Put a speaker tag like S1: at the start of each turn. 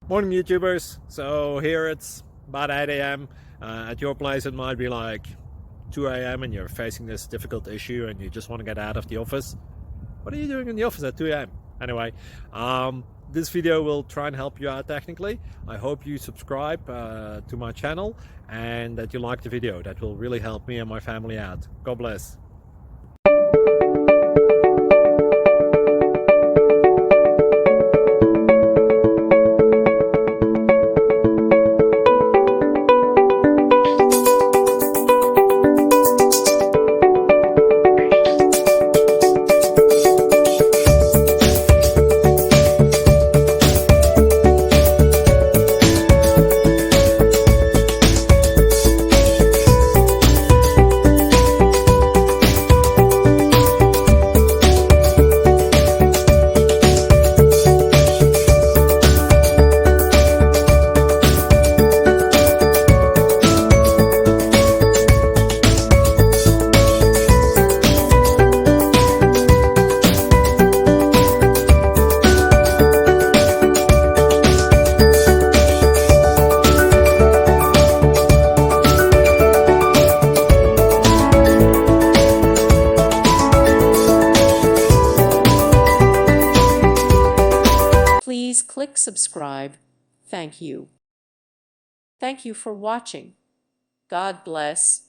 S1: Morning YouTubers. So here it's about 8 a.m. At your place it might be like 2 a.m. and you're facing this difficult issue and you just want to get out of the office. What are you doing in the office at 2 a.m.? Anyway, this video will try and help you out technically. I hope you subscribe to my channel and that you like the video. That will really help me and my family out. God bless.
S2: Please click subscribe. Thank you. Thank you for watching. God bless.